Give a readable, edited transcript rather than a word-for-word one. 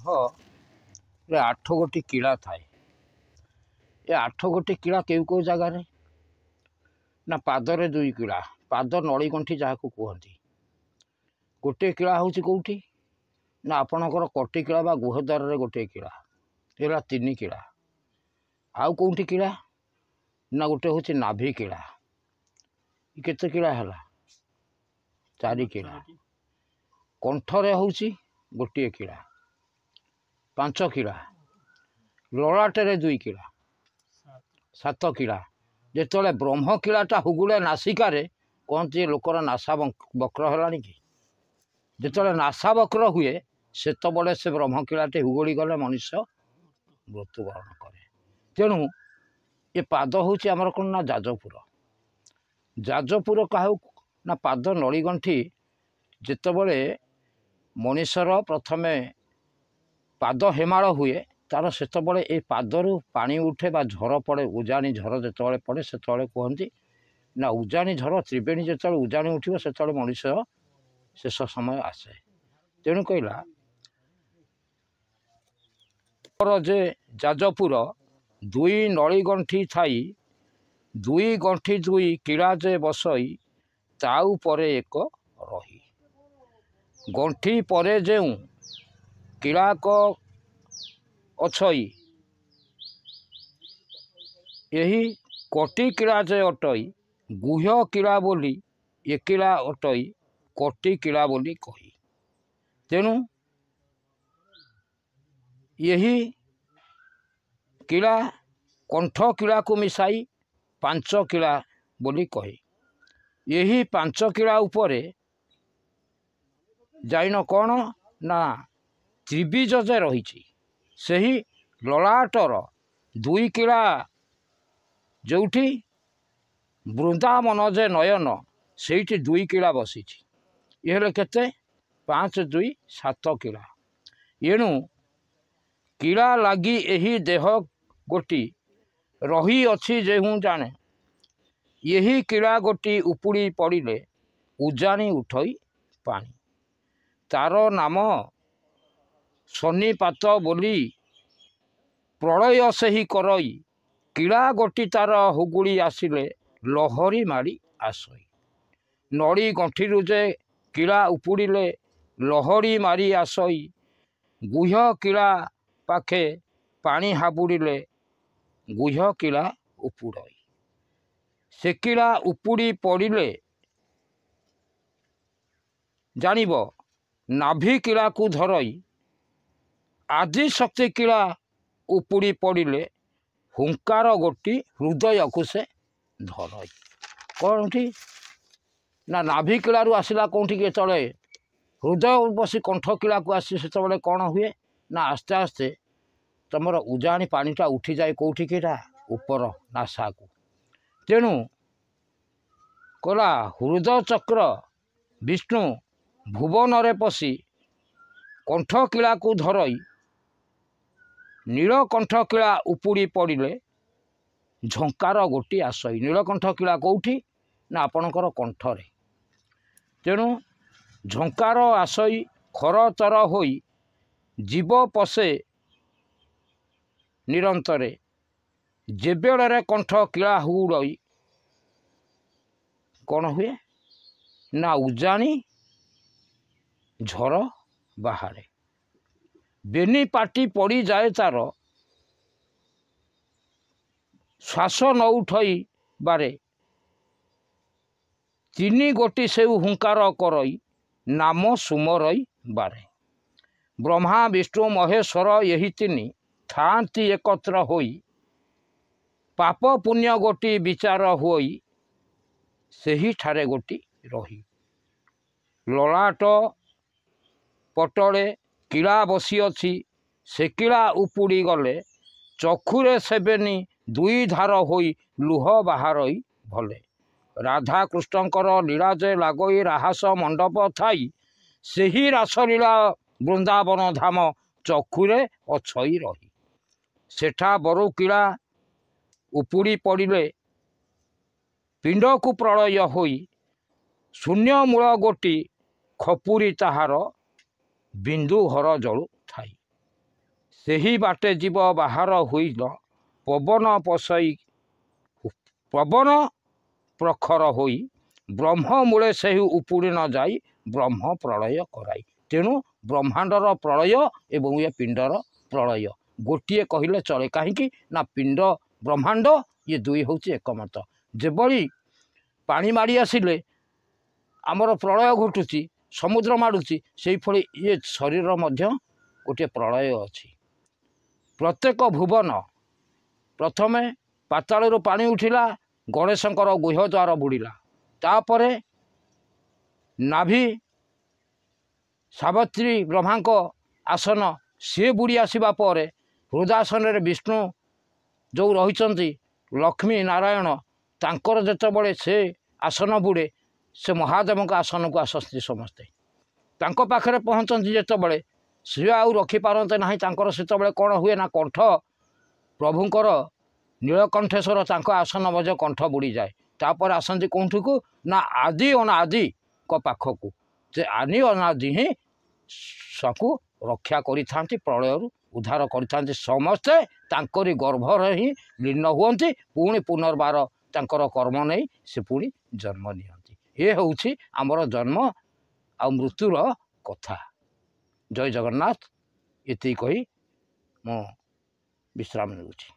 रे 8 गोटी कीड़ा थाए। ये 8 गोटी कीड़ा केउ केउ जगार ना पादरे 2 कीड़ा, पाद नड़ी गंठी जहाँ को कहती। गोटे कीड़ा हूँ कौटी ना आपणकर कटी कीड़ा बा गुहद्वार रे गोटे कीड़ा, ये 3 कीड़ा। आउ कौटी कीड़ा ना गोटे हूँ नाभि कीड़ा, केते कीड़ा है 4 कीड़ा। कंठरे हूँ गोटे कीड़ा 5 कीड़ा, ललाटे 2 कीड़ा 7 कीड़ा। जिते ब्रह्म कीड़ाटा हुगुले नासिकार कहते लोकर नासा बक्र है कि जिते नासा बक्र हुए से से ब्रह्म कीड़ाटे हुगुड़ी गले मनुष्य मृत्युवरण करे। तेणु ये पाद हूँ आमर कौन ना जाजपुर। जाजपुर क्या ना पाद नड़ीगंठी जितेबले मनीषर प्रथमे पाद हेमाड़ हुए तार से ये पादरू पानी उठे बा झर पड़े, उजाणी झर जो पड़े से कहती ना उजाणी झर त्रिवेणी जो उजाणी उठो से मनीष शेष समय आसे। तेणु कहला जे जाजपुर 2 नड़ीगंठी थाई 2 गंठी 2 कीड़ा जे बसई ताऊ परे एक रही। गंठी परे जेउ कीड़ाक अछई यही कटी कीड़ा जे अटई गुह्य कीड़ा बोली ये कीड़ा अटई कटी कीड़ा बोली कही। तेणु यही कीड़ा कंठ कीड़ा को मिसाई 5 कीड़ा बोली कहे। यही 5 कीड़ा उपरे जाइन कौन ना त्रिबीज जे रही सही ललाटर 2 कीड़ा जोठी वृंदावन जे नयन से 2 कीड़ा बसी ये केते 5 2 7 कीड़ा। एणु कीड़ा लगी यही देह गोटी रही अच्छी जे हूँ जाने यही कीड़ा गोटी उपुड़ी पड़े उजाणी उठई पानी तार नाम शनिपात बोली प्रलय से ही करई कीड़ा गोटी तार हुगुड़ी आसिले लहरी मारी आसई। नड़ी गंठी जे कीड़ा उपुड़िले लहरी मारी आसई गुह्य कीड़ा पाखे पानी हाबुड़िले गुह्य कीड़ा उपुड़ई। से कीड़ा उपुड़ी पड़िले जानिब नाभि कीड़ा को धरई आदि शक्ति कीड़ा उपुड़ी पड़िले हुंकार गोटी हृदय को से धरई। कौटी ना नाभि कीड़ारू आसला कौटी के तले हृदय बसी कंठ कीड़ा को आसी से कौन हुए ना आस्ते आस्ते तुमर उजाणी पानीटा उठी जाए कौटी कीड़ा ऊपर नासा को। तेणु कला हृदय चक्र विष्णु भुवन रे पशी कंठ कीड़ा को धरई नीलकंठ कीड़ा उपुड़ी पड़िले झंकार गोटी आसई। नीलकंठ कीड़ा कौटी ना आपणकर कंठरे। तेणु झंकार आसई खर तर होई जीव पशे निरंतरे जेबेले कंठ कीड़ा हुड़ई कौन हुए ना उजाणी झर बाहरे बेनी पाटी पड़ी जाए तार श्वास न उठई बारे 3 गोटी से हुंकार करई नाम सुमरई बारे। ब्रह्मा विष्णु महेश्वर यही 3 थांती एकत्र होई पाप पुण्य गोटी विचार होई सही ठारे गोटी रही। ललाट पटले कीड़ा बसी अच्छी से कीड़ा उपुड़ी गले चक्षुरे सेबेनी 2 धार होई लुह बाहरई भले। राधा कृष्णकर लीला जे लागई राहास मंडप थाई सेही रासलीला वृंदावन धाम चक्षुरे अछई रही। सेठा बरु कीड़ा उपुड़ी पड़िले पिंड को प्रलय होई शून्य मूल गोटी खपुरी ताहार बिंदु हर जलु थाई। ସେହି ବାଟେ ଯିବ ବାହାର ହୋଇଲ ପବନ ପଶଇ ପବନ ପ୍ରଖର ହୋଇ ବ୍ରହ୍ମ ମୂଳେ ସେହି ଉପୁଡ଼ି ନ ଯାଇ ବ୍ରହ୍ମ ପ୍ରଳୟ କରାଇ। ତେଣୁ ବ୍ରହ୍ମାଣ୍ଡର ପ୍ରଳୟ ଏବଂ ଏ ପିଣ୍ଡର ପ୍ରଳୟ ଗୋଟିଏ କହିଲେ ଚଳେ। କାହିଁକି ନା ପିଣ୍ଡ ବ୍ରହ୍ମାଣ୍ଡ ଇଏ ଦୁଇ ହେଉଛି ଏକମତ। ଯେଭଳି ପାଣି ମାଡ଼ି ଆସିଲେ ଆମର ପ୍ରଳୟ ଘଟୁଛି, ସମୁଦ୍ର ମାଡ଼ୁଛି, ସେଇଭଳି ଇଏ ଶରୀର ମଧ୍ୟ ଗୋଟିଏ ପ୍ରଳୟ ଅଛି। ପ୍ରତ୍ୟେକ ଭୁବନ ପ୍ରଥମେ ପାତାଳରୁ ପାଣି ଉଠିଲା, ଗଣେଶଙ୍କର ଗୁହ୍ୟ ଦ୍ୱାର ବୁଡ଼ିଲା, ତାପରେ ନାଭି ସାବିତ୍ରୀ ବ୍ରହ୍ମାଙ୍କ ଆସନ ସିଏ ବୁଡ଼ି ଆସିବା ପରେ ହୃଦାସନରେ ବିଷ୍ଣୁ ଯେଉଁ ରହିଛନ୍ତି ଲକ୍ଷ୍ମୀ ନାରାୟଣ, ତାଙ୍କର ଯେତେବେଳେ ସେ ଆସନ ବୁଡ଼େ ସେ ମହାଦେବଙ୍କ ଆସନକୁ ଆସନ୍ତି ସମସ୍ତେ। ତାଙ୍କ ପାଖରେ ପହଞ୍ଚନ୍ତି ଯେତେବେଳେ ସିଏ ଆଉ ରଖିପାରନ୍ତି ନାହିଁ। ତାଙ୍କର ସେତେବେଳେ କ'ଣ ହୁଏ ନା କଣ୍ଠ ପ୍ରଭୁଙ୍କର ନୀଳକଣ୍ଠେଶ୍ୱର ତାଙ୍କ ଆସନ ମଧ୍ୟ କଣ୍ଠ ବୁଡ଼ିଯାଏ। ତାପରେ ଆସନ୍ତି କେଉଁଠିକୁ ନା ଆଦି ଅନାଦିଙ୍କ ପାଖକୁ। ସେ ଆଦି ଅନାଦି ହିଁ ତାକୁ ରକ୍ଷା କରିଥାନ୍ତି, ପ୍ରଳୟରୁ ଉଦ୍ଧାର କରିଥାନ୍ତି। ସମସ୍ତେ ତାଙ୍କରି ଗର୍ଭରେ ହିଁ ଲୀନ ହୁଅନ୍ତି, ପୁଣି ପୁନର୍ବାର ତାଙ୍କର କର୍ମ ନେଇ ସେ ପୁଣି ଜନ୍ମ ନିଅନ୍ତି। ଏ ହେଉଛି ଆମର ଜନ୍ମ ଆଉ ମୃତ୍ୟୁର କଥା। ଜୟ ଜଗନ୍ନାଥ। ଏତିକି କହି ମୁଁ ବିଶ୍ରାମ ନେଉଛି।